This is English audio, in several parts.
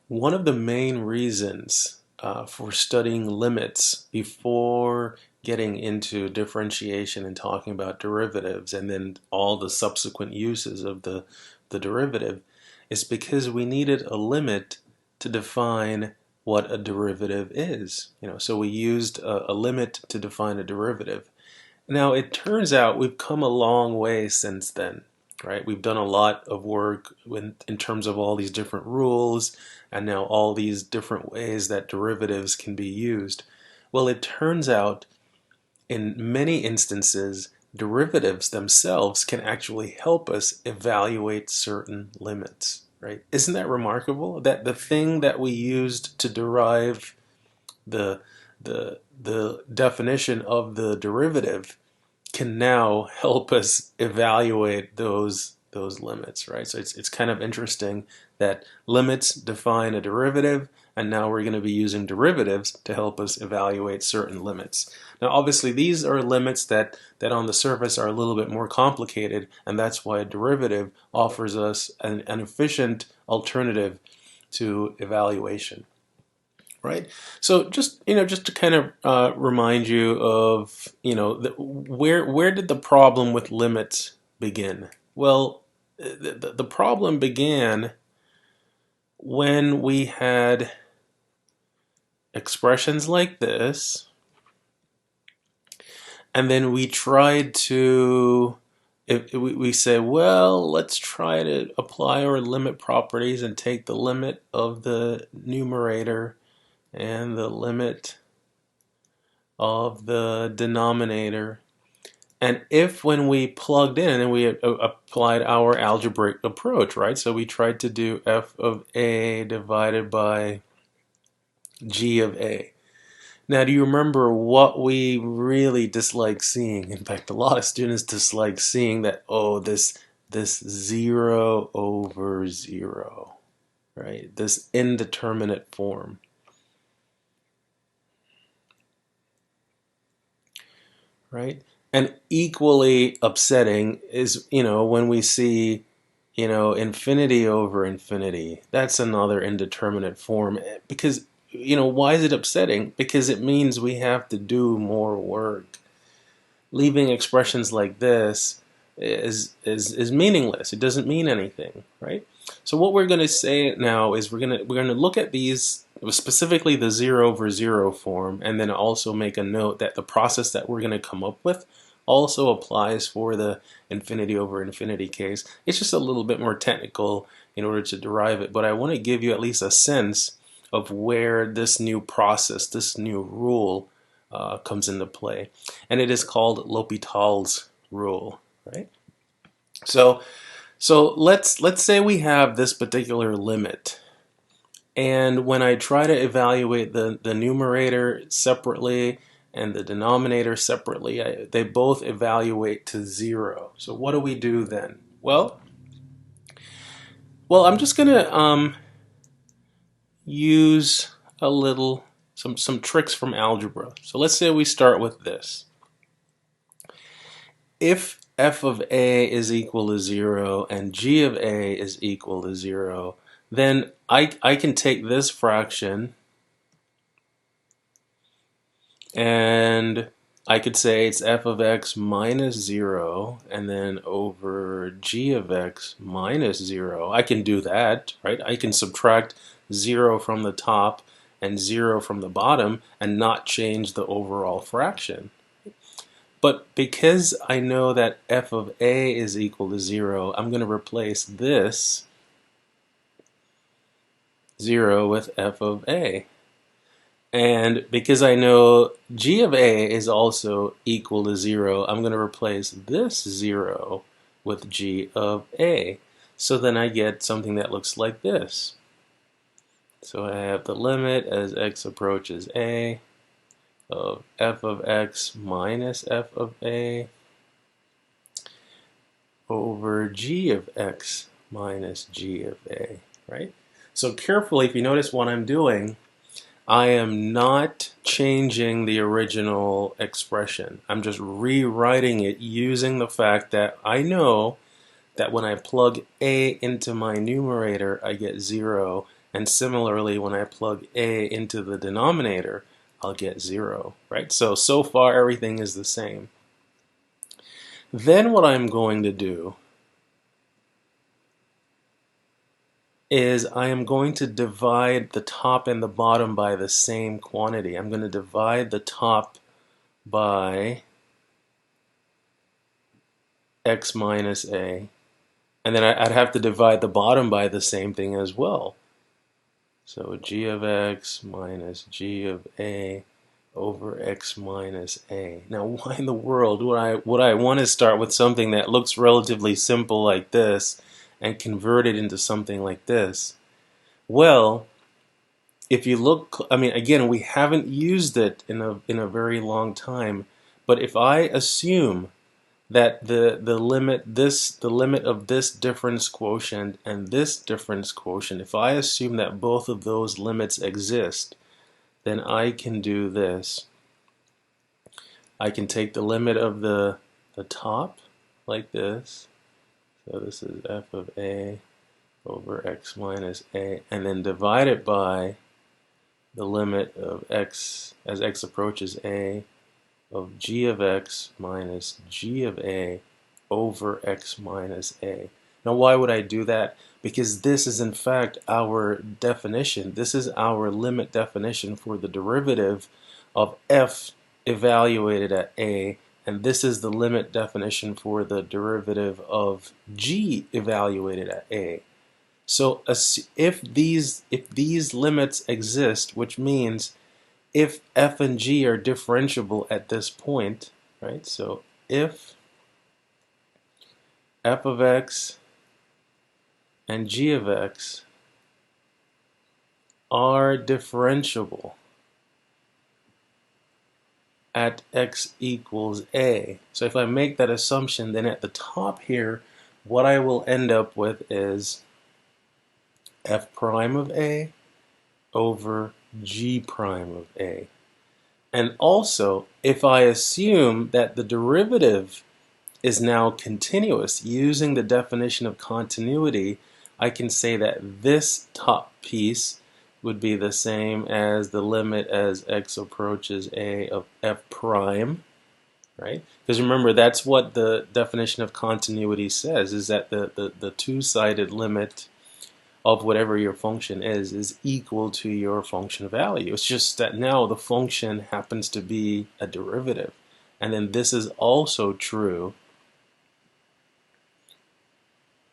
One of the main reasons for studying limits before getting into differentiation and talking about derivatives and then all the subsequent uses of the derivative is because we needed a limit to define what a derivative is. So we used a limit to define a derivative. Now, it turns out we've come a long way since then, right? We've done a lot of work in terms of all these different rules and now all these different ways that derivatives can be used. Well, it turns out in many instances, derivatives themselves can actually help us evaluate certain limits, right? Isn't that remarkable? That the thing that we used to derive the the definition of the derivative can now help us evaluate those limits, right? So it's kind of interesting that limits define a derivative, and now we're going to be using derivatives to help us evaluate certain limits. Now, obviously, these are limits that on the surface are a little bit more complicated, and that's why a derivative offers us an efficient alternative to evaluation. Right. So just to kind of remind you of, where did the problem with limits begin? Well, the problem began when we had expressions like this, and then we tried to, if we say, well, let's try to apply our limit properties and take the limit of the numerator and the limit of the denominator. And if when we plugged in and we applied our algebraic approach, right? So we tried to do f of a divided by g of a. Now, do you remember what we really dislike seeing? In fact, a lot of students dislike seeing that, oh, this 0 over 0, right? This indeterminate form. Right? And equally upsetting is, when we see, infinity over infinity. That's another indeterminate form. Because, why is it upsetting? Because it means we have to do more work. Leaving expressions like this is meaningless. It doesn't mean anything, right? So what we're going to say now is we're going to look at these, specifically the 0 over 0 form, and then also make a note that the process that we're going to come up with also applies for the infinity over infinity case. It's just a little bit more technical in order to derive it, but I want to give you at least a sense of where this new process, this new rule comes into play. And it is called L'Hopital's rule, right? So let's say we have this particular limit, and when I try to evaluate the numerator separately and the denominator separately, they both evaluate to 0. So what do we do then? Well, I'm just gonna use a little some tricks from algebra. So let's say we start with this. If f of a is equal to 0 and g of a is equal to 0, then I can take this fraction and I could say it's f of x minus 0 and then over g of x minus 0. I can do that, right? I can subtract 0 from the top and 0 from the bottom and not change the overall fraction. But because I know that f of a is equal to 0, I'm going to replace this 0 with f of a. And because I know g of a is also equal to 0, I'm going to replace this 0 with g of a. So then I get something that looks like this. So I have the limit as x approaches a of f of x minus f of a over g of x minus g of a, right? So carefully, if you notice what I'm doing, I am not changing the original expression. I'm just rewriting it using the fact that I know that when I plug a into my numerator, I get 0, And similarly, when I plug a into the denominator, I'll get 0, right? So far everything is the same. Then what I'm going to do is I am going to divide the top and the bottom by the same quantity. I'm going to divide the top by x minus a, and then I'd have to divide the bottom by the same thing as well. So g of x minus g of a over x minus a. Now, why in the world would I want to start with something that looks relatively simple like this and convert it into something like this? Well, if you look, I mean, again, we haven't used it in a very long time, but if I assume that the limit of this difference quotient and this difference quotient, if I assume that both of those limits exist, then I can do this. I can take the limit of the top like this. So this is f of a over x minus a, and then divide it by the limit of x as x approaches a of g of x minus g of a over x minus a. Now, why would I do that? Because this is in fact our definition. This is our limit definition for the derivative of f evaluated at a, and this is the limit definition for the derivative of g evaluated at a. So if these limits exist, which means if f and g are differentiable at this point, right? So if f of x and g of x are differentiable at x equals a. So if I make that assumption, then at the top here, what I will end up with is f prime of a over g prime of a. And also, if I assume that the derivative is now continuous, using the definition of continuity, I can say that this top piece would be the same as the limit as x approaches a of f prime, right? Because remember, that's what the definition of continuity says, is that the two-sided limit of whatever your function is equal to your function value. It's just that now the function happens to be a derivative. And then this is also true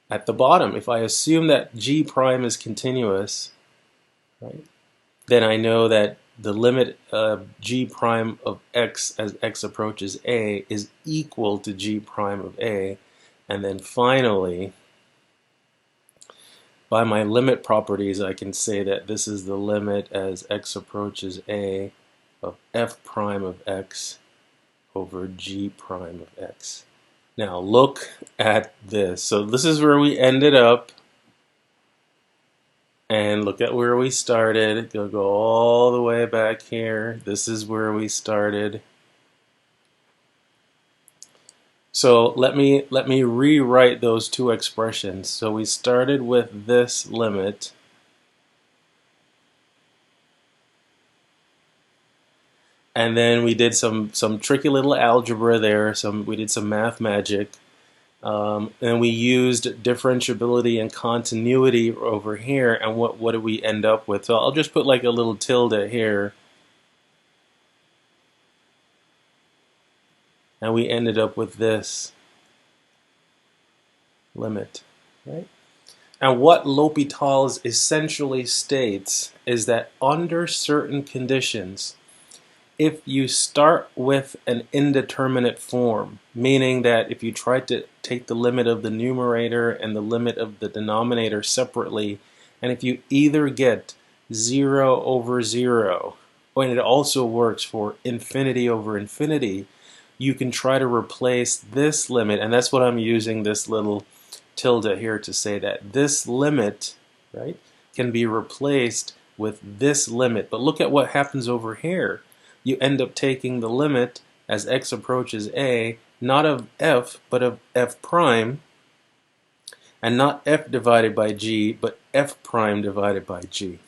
at the bottom. If I assume that g prime is continuous, right, then I know that the limit of g prime of x as x approaches a is equal to g prime of a. And then finally, by my limit properties, I can say that this is the limit as x approaches a of f prime of x over g prime of x. Now look at this. So this is where we ended up, and look at where we started. Go all the way back here. This is where we started. So let me rewrite those two expressions. So we started with this limit, and then we did some tricky little algebra there. We did some math magic, and we used differentiability and continuity over here. And what did we end up with? So I'll just put like a little tilde here. And we ended up with this limit, right? And what L'Hopital's essentially states is that under certain conditions, if you start with an indeterminate form, meaning that if you try to take the limit of the numerator and the limit of the denominator separately, and if you either get 0 over 0, and it also works for infinity over infinity, you can try to replace this limit, and that's what I'm using this little tilde here to say, that this limit, right, can be replaced with this limit. But look at what happens over here. You end up taking the limit as x approaches a, not of f, but of f prime, and not f divided by g, but f prime divided by g.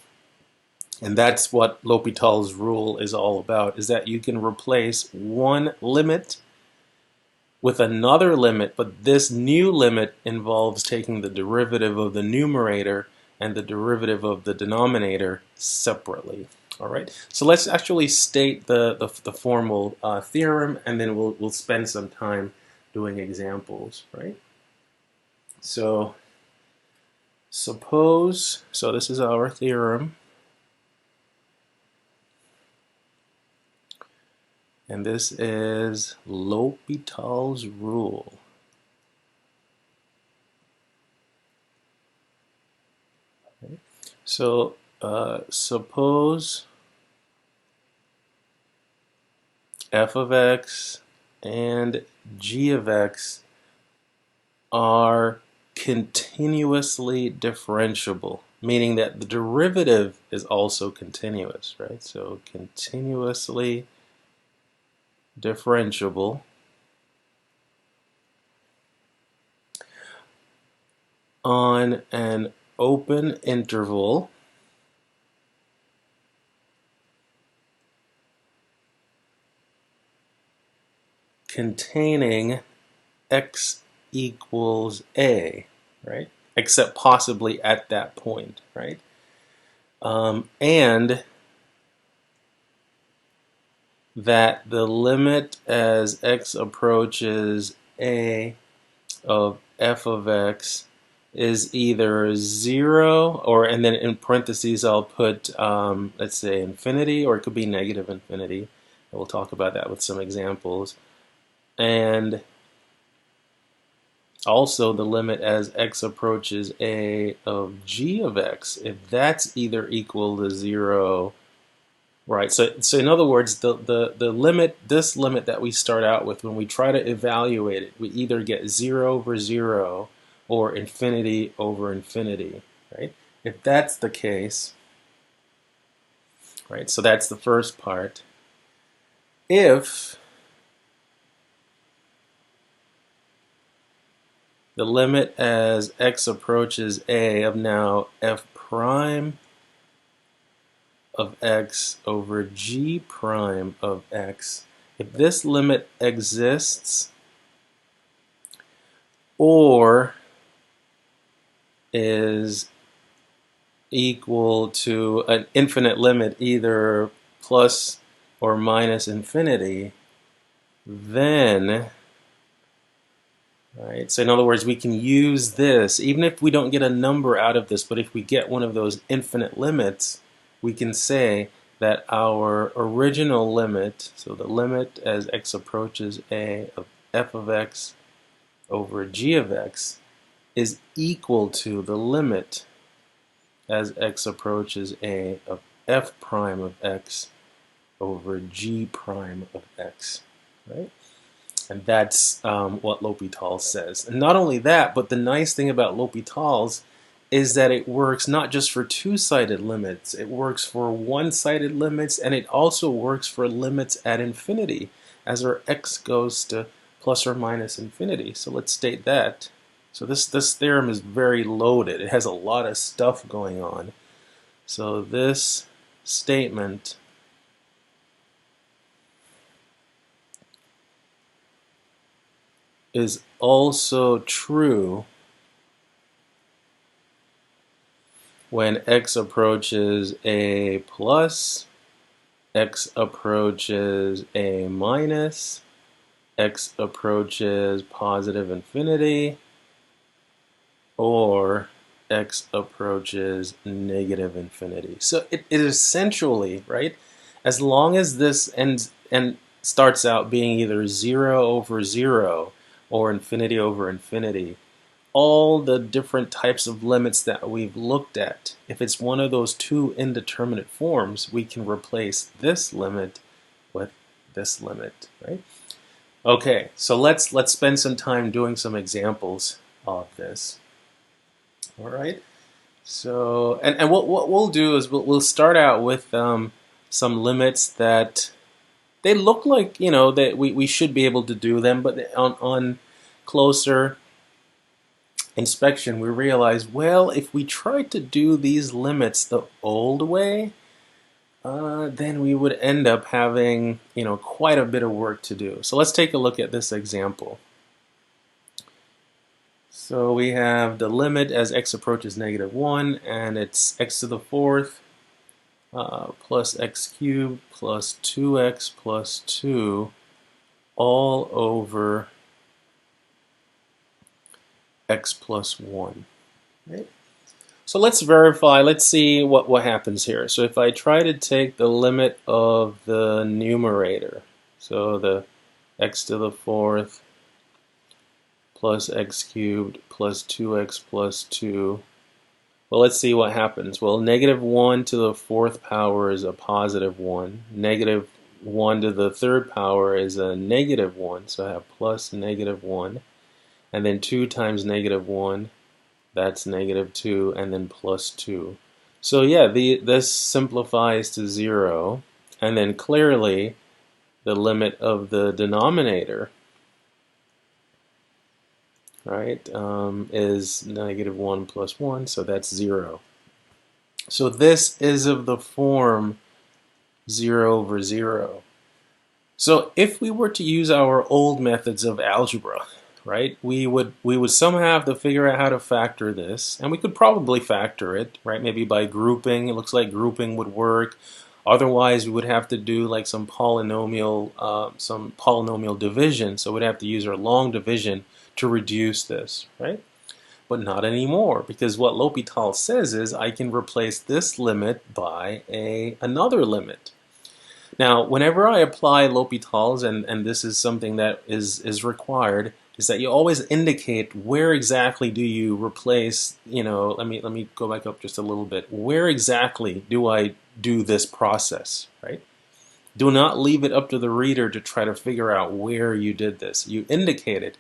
And that's what L'Hopital's rule is all about, is that you can replace one limit with another limit, but this new limit involves taking the derivative of the numerator and the derivative of the denominator separately. All right, so let's actually state the formal theorem, and then we'll spend some time doing examples, right? So suppose, so this is our theorem, and this is L'Hopital's rule. Okay. So suppose f of x and g of x are continuously differentiable, meaning that the derivative is also continuous, right? So continuously differentiable on an open interval containing x equals a, right? Except possibly at that point, right? And that the limit as x approaches a of f of x is either 0 or, and then in parentheses I'll put, let's say infinity, or it could be negative infinity. And we'll talk about that with some examples. And also the limit as x approaches a of g of x, if that's either equal to 0, right? So in other words, the limit, this limit that we start out with, when we try to evaluate it, we either get 0 over 0 or infinity over infinity, right? If that's the case, right? So that's the first part. If the limit as x approaches a of now f prime of x over g prime of x, if this limit exists or is equal to an infinite limit, either plus or minus infinity, then, right, so in other words, we can use this, even if we don't get a number out of this, but if we get one of those infinite limits, we can say that our original limit, so the limit as x approaches a of f of x over g of x, is equal to the limit as x approaches a of f prime of x over g prime of x, right? And that's what L'Hopital says. And not only that, but the nice thing about L'Hopital's is that it works not just for two-sided limits, it works for one-sided limits, and it also works for limits at infinity, as our x goes to plus or minus infinity. So let's state that. So this theorem is very loaded. It has a lot of stuff going on. So this statement is also true when x approaches a plus, x approaches a minus, x approaches positive infinity, or x approaches negative infinity. So it is essentially, right, as long as this ends and starts out being either 0 over 0 or infinity over infinity, all the different types of limits that we've looked at, if it's one of those two indeterminate forms, we can replace this limit with this limit, right? Okay, so let's spend some time doing some examples of this. All right. So and what we'll do is we'll start out with some limits that they look like, you know, that we should be able to do them, but on closer inspection, we realized, well, if we tried to do these limits the old way, then we would end up having, quite a bit of work to do. So let's take a look at this example. So we have the limit as x approaches -1, and it's x to the fourth plus x cubed plus 2x plus 2 all over x plus 1. Right? So let's verify, let's see what happens here. So if I try to take the limit of the numerator, so the x to the fourth plus x cubed plus 2x plus 2, well, let's see what happens. Well, -1 to the fourth power is a +1. -1 to the third power is a -1, so I have plus -1. And then 2 times -1, that's -2, and then plus 2. So yeah, this simplifies to 0, and then clearly the limit of the denominator, right, is -1 plus 1, so that's 0. So this is of the form 0 over 0. So if we were to use our old methods of algebra, right, we would somehow have to figure out how to factor this, and we could probably factor it, right, maybe by grouping. It looks like grouping would work. Otherwise, we would have to do like some polynomial division. So we'd have to use our long division to reduce this, right? But not anymore, because what L'Hopital says is I can replace this limit by another limit. Now, whenever I apply L'Hopital's, and this is something that is required, is that you always indicate where exactly do you replace, let me go back up just a little bit. Where exactly do I do this process, right? Do not leave it up to the reader to try to figure out where you did this. You indicate it.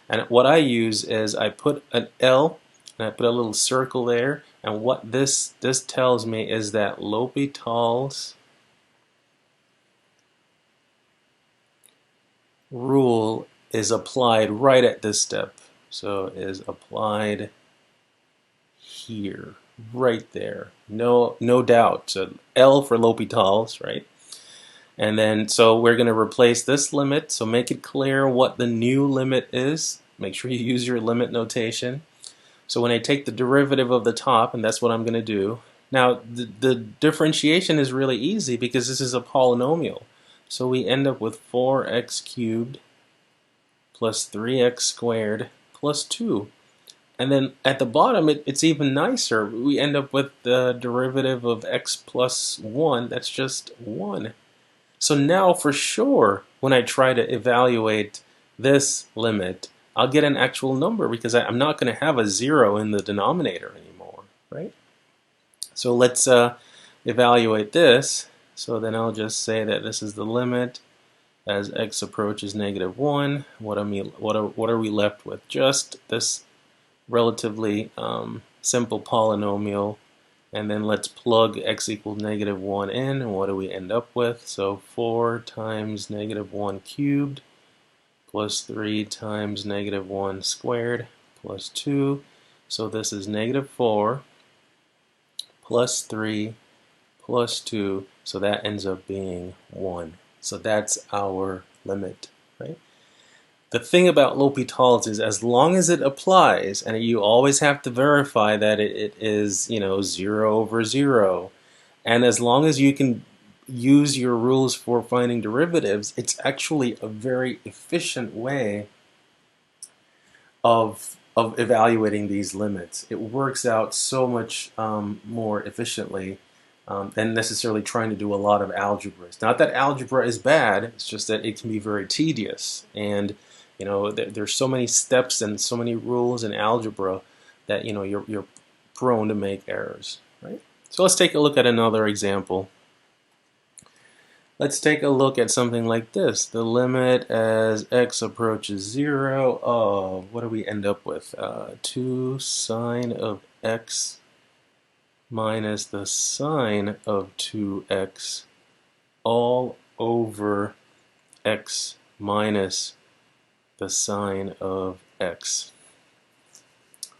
And what I use is I put an L, and I put a little circle there, and what this tells me is that L'Hopital's rule is applied right at this step. So is applied here, right there. No doubt. So L for L'Hopital's, right? And then so we're going to replace this limit. So make it clear what the new limit is. Make sure you use your limit notation. So when I take the derivative of the top, and that's what I'm going to do. Now the differentiation is really easy because this is a polynomial. So we end up with 4x cubed plus 3x squared plus 2. And then at the bottom, it's even nicer. We end up with the derivative of x plus 1. That's just 1. So now for sure, when I try to evaluate this limit, I'll get an actual number because I'm not going to have a 0 in the denominator anymore, right? So let's evaluate this. So then I'll just say that this is the limit as x approaches -1. What are we left with? Just this relatively simple polynomial. And then let's plug x equals -1 in, and what do we end up with? So 4 times -1 cubed plus 3 times -1 squared plus 2. So this is -4 plus 3 plus 2. So that ends up being 1. So that's our limit, right? The thing about L'Hopital's is as long as it applies, and you always have to verify that it is, 0 over 0, and as long as you can use your rules for finding derivatives, it's actually a very efficient way of evaluating these limits. It works out so much more efficiently than necessarily trying to do a lot of algebra. It's not that algebra is bad, it's just that it can be very tedious. And there's so many steps and so many rules in algebra that you're prone to make errors, right? So let's take a look at another example. Let's take a look at something like this. The limit as x approaches 0 of, what do we end up with? 2 sine of x minus the sine of 2x all over x minus the sine of x.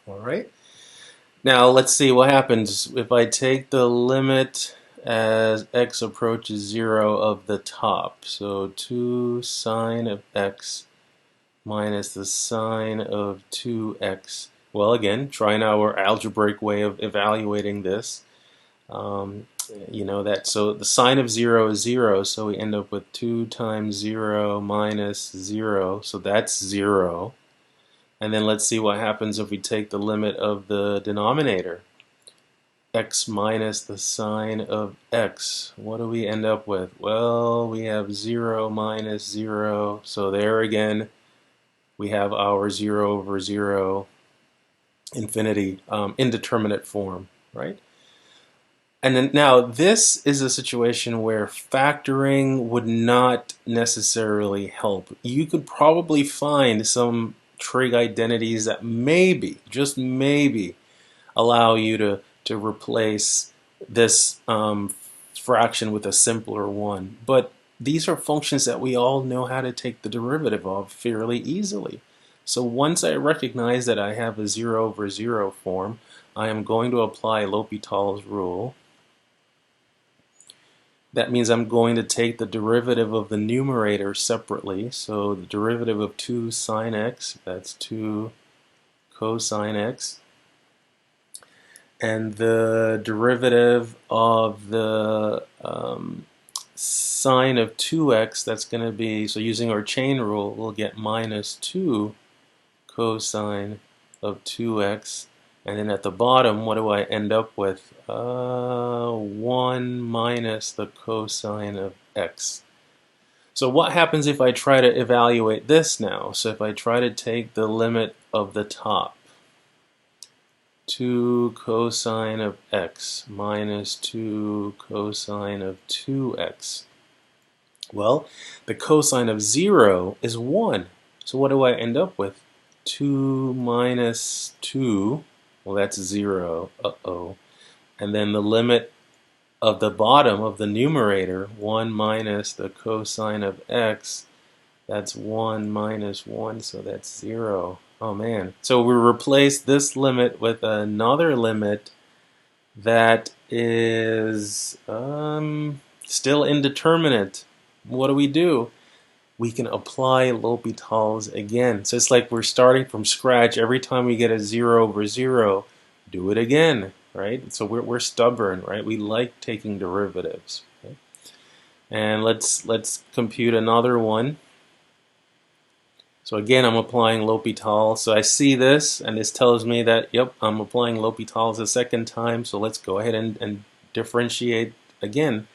All right. Now let's see what happens if I take the limit as x approaches 0 of the top. So 2 sine of x minus the sine of 2x. Well, again, trying our algebraic way of evaluating this. You know that, so the sine of 0 is 0, so we end up with 2 times 0 minus 0, so that's 0. And then let's see what happens if we take the limit of the denominator. X minus the sine of x. What do we end up with? Well, we have 0 minus 0, so there again we have our 0 over 0 infinity indeterminate form, right? And then now this is a situation where factoring would not necessarily help. You could probably find some trig identities that maybe, just maybe, allow you to replace this fraction with a simpler one. But these are functions that we all know how to take the derivative of fairly easily. So once I recognize that I have a 0 over 0 form, I am going to apply L'Hopital's rule. That means I'm going to take the derivative of the numerator separately. So the derivative of 2 sine x, that's 2 cosine x. And the derivative of the sine of 2x, that's going to be, so using our chain rule, we'll get minus 2 cosine of 2x. And then at the bottom, what do I end up with? 1 minus the cosine of x. So what happens if I try to evaluate this now? So if I try to take the limit of the top, 2 cosine of x minus 2 cosine of 2x. Well, the cosine of 0 is 1. So what do I end up with? 2 minus 2. Well, that's 0. Uh-oh. And then the limit of the bottom of the numerator, 1 minus the cosine of x, that's 1 minus 1, so that's 0. Oh man. So we replace this limit with another limit that is still indeterminate. What do? We can apply L'Hopital's again. So it's like we're starting from scratch. Every time we get a 0 over 0, do it again, right? So we're stubborn, right? We like taking derivatives. Okay? And let's compute another one. So again, I'm applying L'Hopital. So I see this, and this tells me that, yep, I'm applying L'Hopital's a second time. So let's go ahead and differentiate again.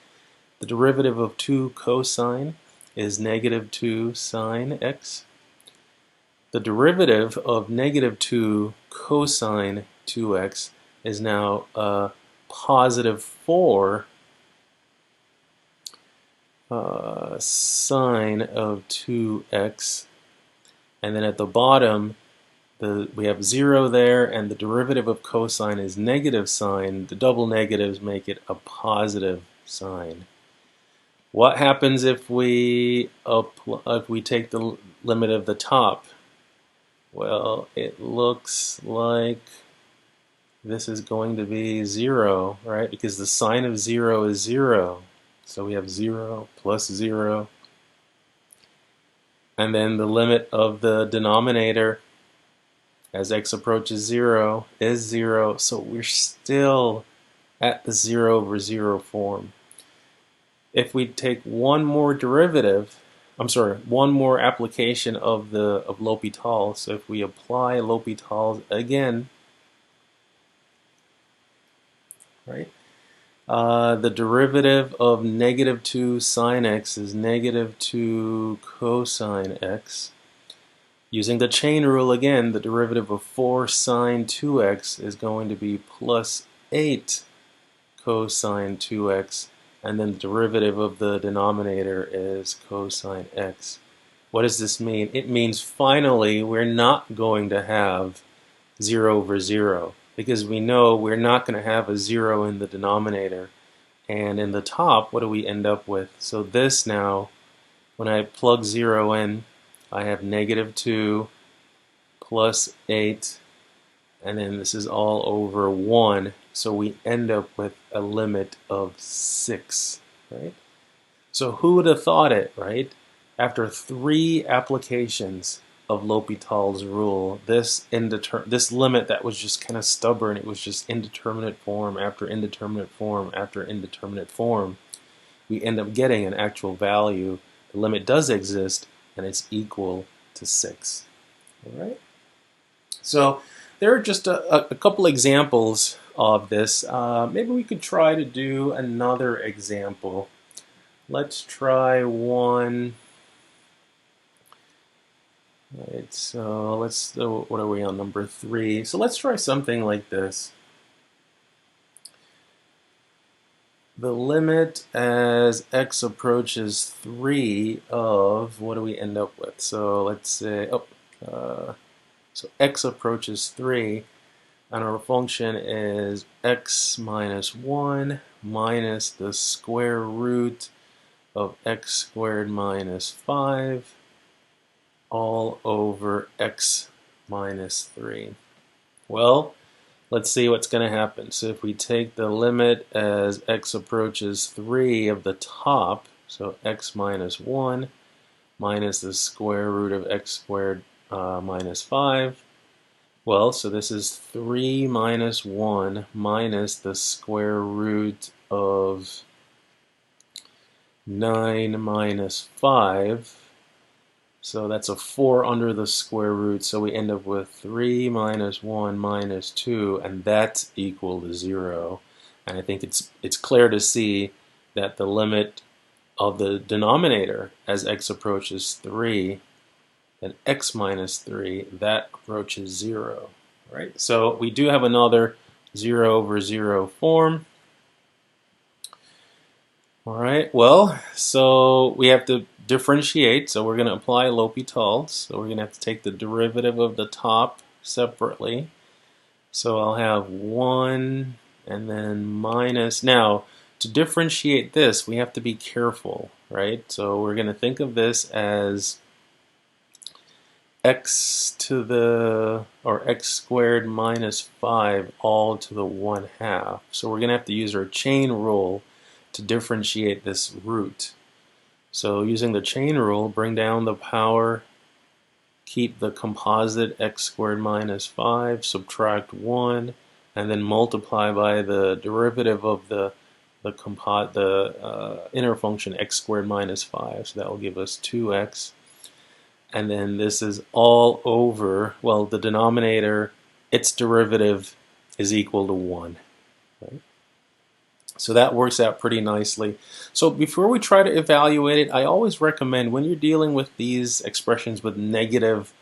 The derivative of 2 cosine is negative 2 sine x. The derivative of negative 2 cosine 2x is now positive 4 sine of 2x. And then at the bottom, we have 0 there, and the derivative of cosine is negative sine. The double negatives make it a positive sine. What happens if we take the limit of the top? Well, it looks like this is going to be 0, right? Because the sine of 0 is 0. So we have 0 plus 0. And then the limit of the denominator as x approaches 0 is 0. So we're still at the 0 over 0 form. If we take one more derivative, one more application of L'Hopital, so if we apply L'Hopital again, right? The derivative of negative 2 sine x is negative 2 cosine x. Using the chain rule again, the derivative of 4 sine 2x is going to be plus 8 cosine 2x. And then the derivative of the denominator is cosine x. What does this mean? It means finally we're not going to have 0 over 0, because we know we're not going to have a 0 in the denominator. And in the top, what do we end up with? So this now, when I plug 0 in, I have negative 2 plus 8 and then this is all over 1, so we end up with a limit of 6, right? So who would have thought it, right? After 3 applications of L'Hopital's rule, this limit that was just kind of stubborn, it was just indeterminate form after indeterminate form after indeterminate form, we end up getting an actual value. The limit does exist, and it's equal to 6. All right? So there are just a couple examples of this. Maybe we could try to do another example. Let's try one. Right, so what are we on, number 3? So let's try something like this. The limit as x approaches 3 of, what do we end up with? So let's say, so x approaches 3, and our function is x minus 1 minus the square root of x squared minus 5 all over x minus 3. Well, let's see what's going to happen. So if we take the limit as x approaches 3 of the top, so x minus 1 minus the square root of x squared minus 5. Well, so this is 3 minus 1 minus the square root of 9 minus 5. So that's a 4 under the square root, so we end up with 3 minus 1 minus 2, and that's equal to 0. And I think it's clear to see that the limit of the denominator as x approaches 3, then x minus 3, that approaches 0. Right? So we do have another 0 over 0 form. All right, well, so we have to differentiate, so we're going to apply L'Hopital. So we're going to have to take the derivative of the top separately. So I'll have 1 and then minus. Now, to differentiate this, we have to be careful, right? So we're going to think of this as x to the, or x squared minus 5 all to the 1/2. So we're going to have to use our chain rule to differentiate this root. So using the chain rule, bring down the power, keep the composite x squared minus 5, subtract 1, and then multiply by the derivative of the inner function x squared minus 5. So that will give us 2x. And then this is all over, well, the denominator, its derivative is equal to 1. Right? So that works out pretty nicely. So before we try to evaluate it, I always recommend when you're dealing with these expressions with negative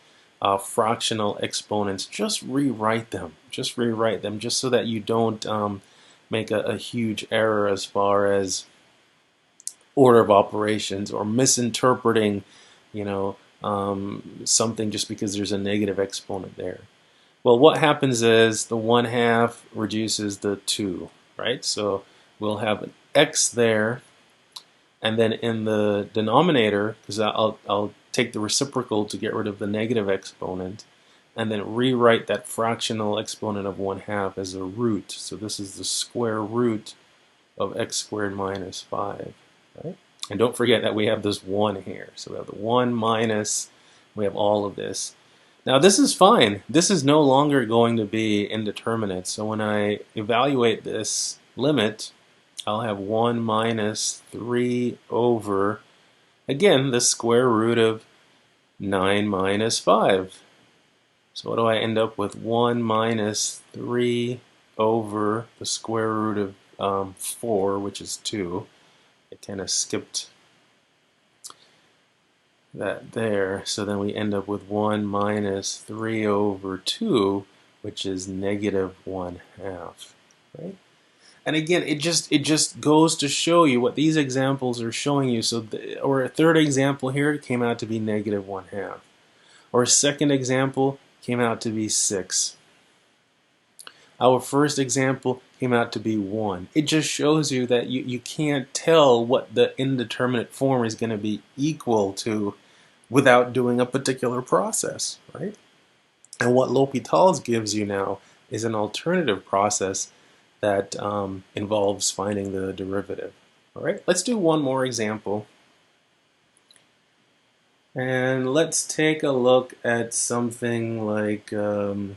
fractional exponents, just rewrite them. Just rewrite them, just so that you don't make a huge error as far as order of operations or misinterpreting, something just because there's a negative exponent there. Well, what happens is the 1/2 reduces the 2, right? So we'll have an x there, and then in the denominator, because I'll take the reciprocal to get rid of the negative exponent, and then rewrite that fractional exponent of 1/2 as a root. So this is the square root of x squared minus 5, right? And don't forget that we have this 1 here. So we have the 1 minus, we have all of this. Now this is fine. This is no longer going to be indeterminate. So when I evaluate this limit, I'll have 1 minus 3 over, again, the square root of 9 minus 5. So what do I end up with? 1 minus 3 over the square root of 4, which is 2. I kind of skipped that there. So then we end up with 1 minus 3 over 2, which is negative 1/2. Right? And again, it just goes to show you what these examples are showing you. So, or a third example here came out to be negative 1/2. Or a second example came out to be 6. Our first example came out to be 1. It just shows you that you can't tell what the indeterminate form is going to be equal to without doing a particular process, right? And what L'Hopital's gives you now is an alternative process that involves finding the derivative. All right, let's do one more example. And let's take a look at something like the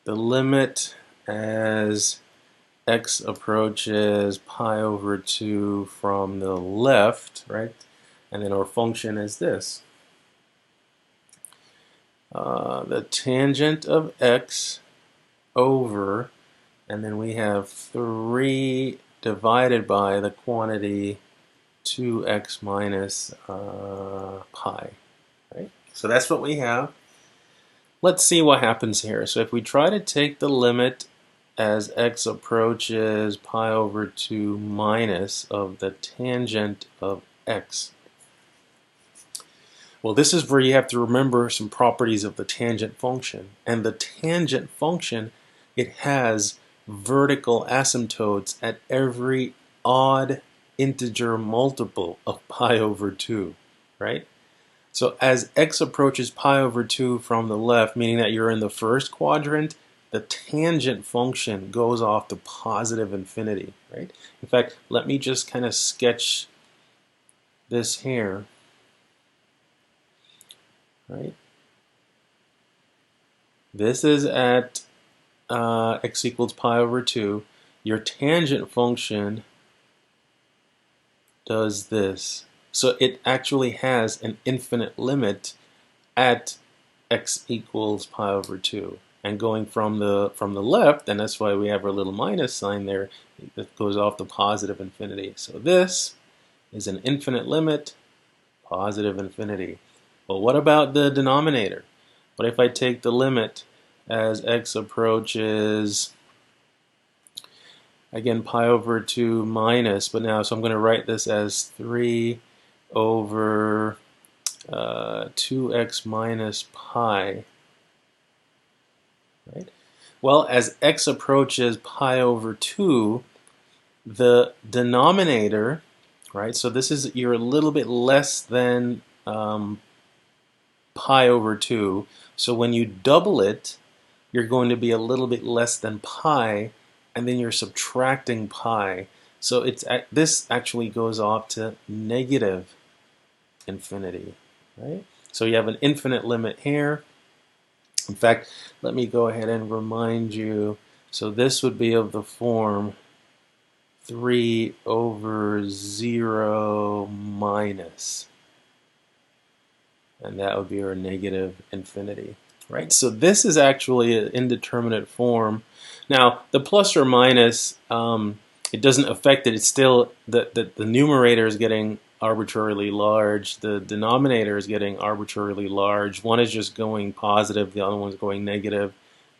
limit as x approaches pi over 2 from the left, right? And then our function is this. The tangent of x over, and then we have 3 divided by the quantity 2x minus pi, right? So that's what we have. Let's see what happens here. So if we try to take the limit as x approaches pi over 2 minus of the tangent of x. Well, this is where you have to remember some properties of the tangent function. And the tangent function, it has vertical asymptotes at every odd integer multiple of pi over 2, right? So as x approaches pi over 2 from the left, meaning that you're in the first quadrant, the tangent function goes off to positive infinity, right? In fact, let me just kind of sketch this here, right? This is at x equals pi over 2. Your tangent function does this. So it actually has an infinite limit at x equals pi over 2. And going from the left, and that's why we have our little minus sign there, it goes off to positive infinity. So this is an infinite limit, positive infinity. Well, what about the denominator? What if I take the limit as x approaches, again, pi over 2 minus, but now, so I'm going to write this as 3 over 2x minus pi, right? Well, as x approaches pi over 2, the denominator, right, so this is, you're a little bit less than pi over 2, so when you double it, you're going to be a little bit less than pi, and then you're subtracting pi. So it's this actually goes off to negative infinity, right? So you have an infinite limit here. In fact, let me go ahead and remind you. So this would be of the form 3 over 0 minus. And that would be our negative infinity, right? So this is actually an indeterminate form. Now, the plus or minus, it doesn't affect it. It's still, the numerator is getting arbitrarily large. The denominator is getting arbitrarily large. One is just going positive. The other one's going negative.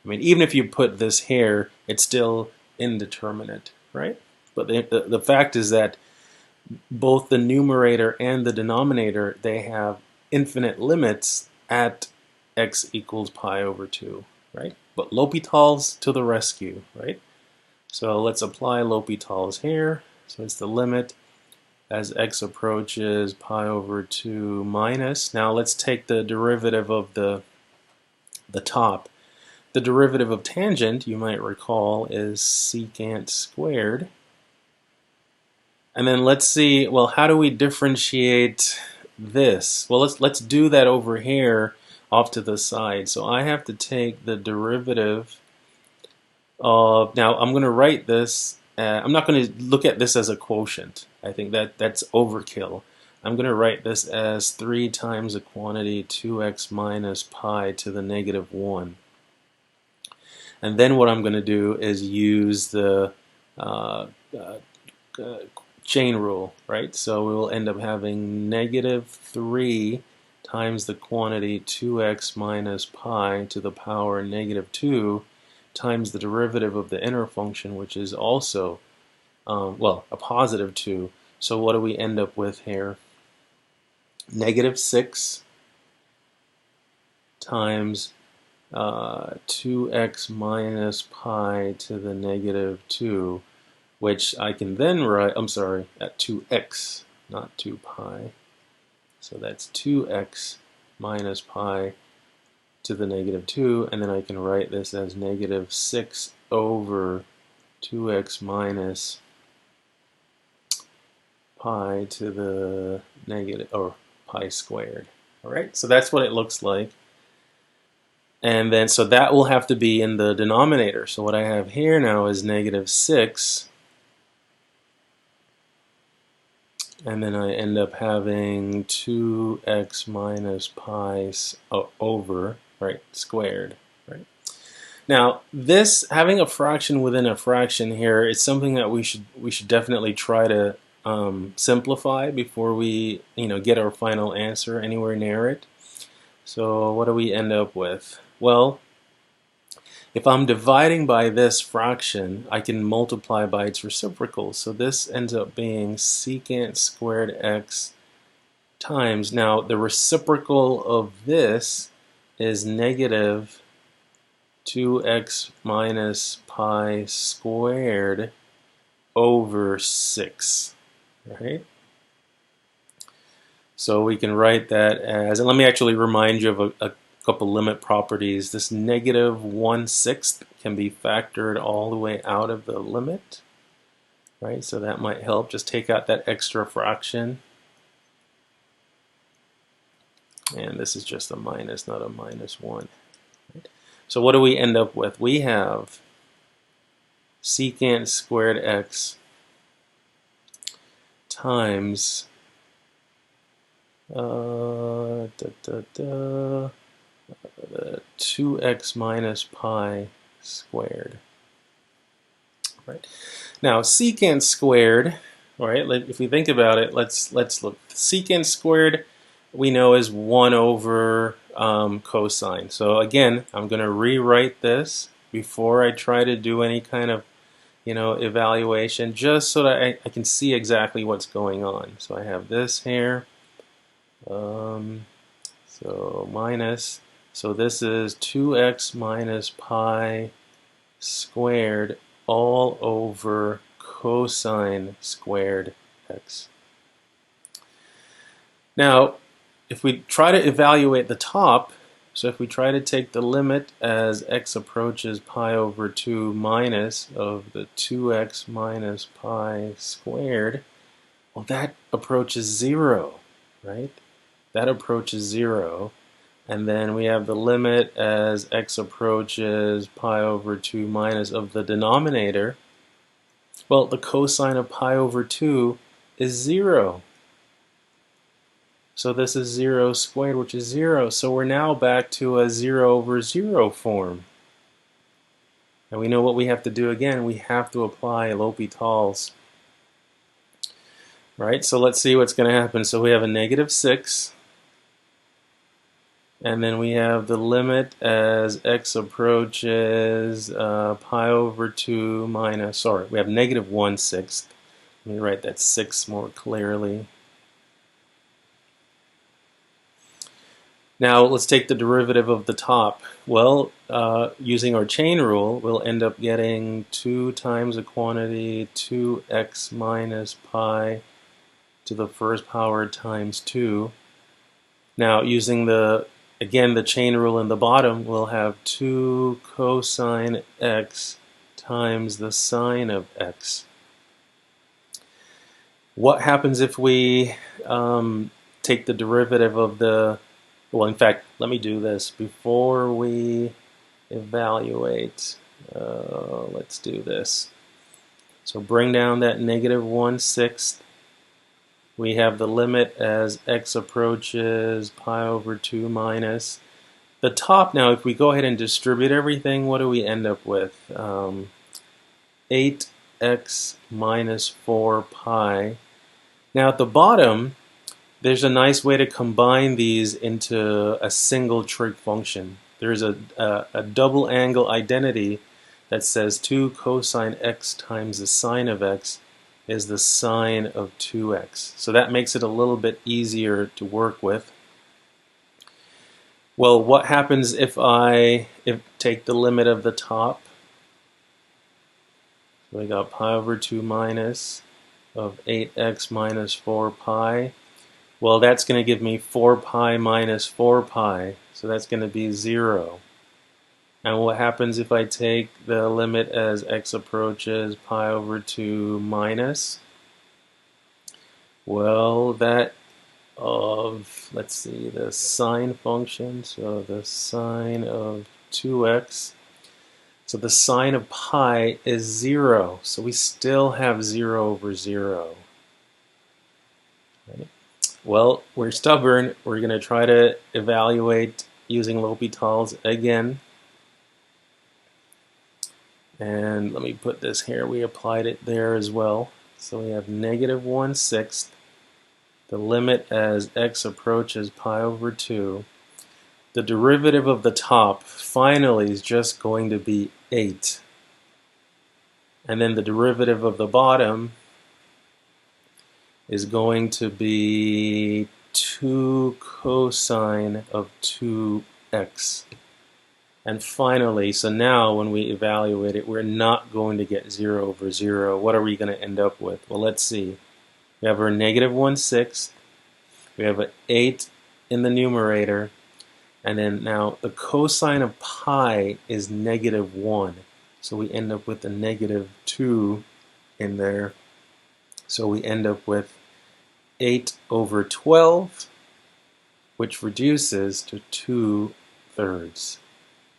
I mean, even if you put this here, it's still indeterminate, right? But the fact is that both the numerator and the denominator, they have infinite limits at x equals pi over 2, right? But L'Hopital's to the rescue, right? So let's apply L'Hopital's here. So it's the limit as x approaches pi over 2 minus. Now let's take the derivative of the top. The derivative of tangent, you might recall, is secant squared. And then let's see, well, how do we differentiate this? Well, let's do that over here off to the side. So I have to take the derivative of, now I'm going to write this, I'm not going to look at this as a quotient. I think that's overkill. I'm going to write this as 3 times the quantity 2x minus pi to the negative 1. And then what I'm going to do is use the chain rule, right? So we will end up having negative 3 times the quantity 2x minus pi to the power negative 2 times the derivative of the inner function, which is also, well, a positive 2. So what do we end up with here? Negative 6 times 2x minus pi to the negative 2, which I can then write, I'm sorry, at 2x, not 2 pi. So that's 2x minus pi to the negative 2, and then I can write this as negative 6 over 2x minus pi to the negative, or pi squared. All right, so that's what it looks like. And then, so that will have to be in the denominator. So what I have here now is negative 6. And then I end up having 2x minus pi over, right, squared. Right. Now, this, having a fraction within a fraction here, is something that we should definitely try to simplify before we get our final answer anywhere near it. So what do we end up with? Well, if I'm dividing by this fraction, I can multiply by its reciprocal. So this ends up being secant squared x times, now the reciprocal of this is negative 2x minus pi squared over 6, right? So we can write that as, and let me actually remind you of a couple limit properties. This negative 1/6 can be factored all the way out of the limit, right? So that might help. Just take out that extra fraction. And this is just a minus, not a minus 1. Right? So what do we end up with? We have secant squared x times 2x minus pi squared. Right. Now secant squared, all right, if we think about it, let's look. Secant squared we know is 1 over cosine. So again, I'm going to rewrite this before I try to do any kind of evaluation, just so that I can see exactly what's going on. So I have this here. So minus, so this is 2x minus pi squared all over cosine squared x. Now, if we try to evaluate the top, so if we try to take the limit as x approaches pi over 2 minus of the 2x minus pi squared, well, that approaches 0, right? That approaches 0. And then we have the limit as x approaches pi over 2 minus of the denominator. Well, the cosine of pi over 2 is 0. So this is 0 squared, which is 0. So we're now back to a 0 over 0 form. And we know what we have to do again. We have to apply L'Hopital's. Right? So let's see what's going to happen. So we have a negative 6. And then we have the limit as x approaches pi over 2 minus, sorry, we have negative 1/6. Let me write that 6 more clearly. Now let's take the derivative of the top. Well, using our chain rule, we'll end up getting 2 times a quantity 2x minus pi to the first power times 2. Now using again the chain rule in the bottom, we'll have 2 cosine x times the sine of x. What happens if we take the derivative of the, well, in fact, let me do this before we evaluate. Let's do this. So bring down that negative 1/6. We have the limit as x approaches pi over 2 minus. The top now, if we go ahead and distribute everything, what do we end up with? 8x minus 4 pi. Now at the bottom, there's a nice way to combine these into a single trig function. There's a double angle identity that says 2 cosine x times the sine of x is the sine of 2x. So that makes it a little bit easier to work with. Well, what happens if I take the limit of the top? So we got pi over 2 minus of 8x minus 4 pi. Well, that's going to give me 4 pi minus 4 pi. So that's going to be 0. And what happens if I take the limit as x approaches pi over 2 minus? Well, that of, let's see, the sine function, so the sine of 2x. So the sine of pi is 0, so we still have 0 over 0. Right? Well, we're stubborn. We're going to try to evaluate using L'Hopital's again. And let me put this here. We applied it there as well. So we have negative 1/6. The limit as x approaches pi over 2. The derivative of the top finally is just going to be 8. And then the derivative of the bottom is going to be 2 cosine of 2x. And finally, so now when we evaluate it, we're not going to get 0 over 0. What are we going to end up with? Well, let's see. We have our negative 1/6. We have an 8 in the numerator. And then now the cosine of pi is negative 1. So we end up with a negative 2 in there. So we end up with 8 over 12, which reduces to 2/3.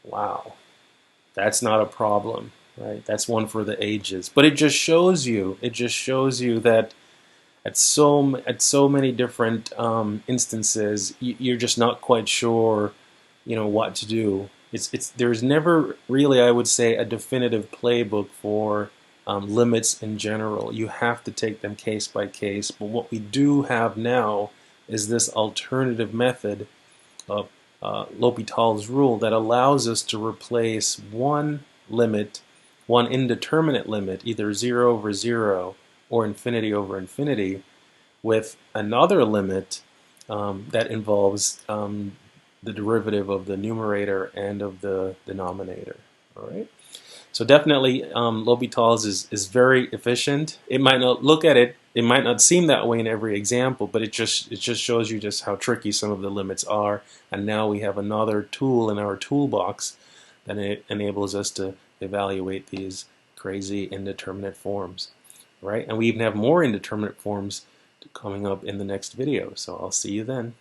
Wow, that's not a problem, right? That's one for the ages. But it just shows you that at so many different instances, you're just not quite sure, what to do. There's never really, I would say, a definitive playbook for limits in general. You have to take them case by case. But what we do have now is this alternative method of L'Hopital's rule that allows us to replace one limit, one indeterminate limit, either 0 over 0 or infinity over infinity, with another limit that involves the derivative of the numerator and of the denominator. All right. So definitely, L'Hopital's is very efficient. It might not look at it, it might not seem that way in every example, but it just shows you just how tricky some of the limits are. And now we have another tool in our toolbox that enables us to evaluate these crazy indeterminate forms, right? And we even have more indeterminate forms coming up in the next video. So I'll see you then.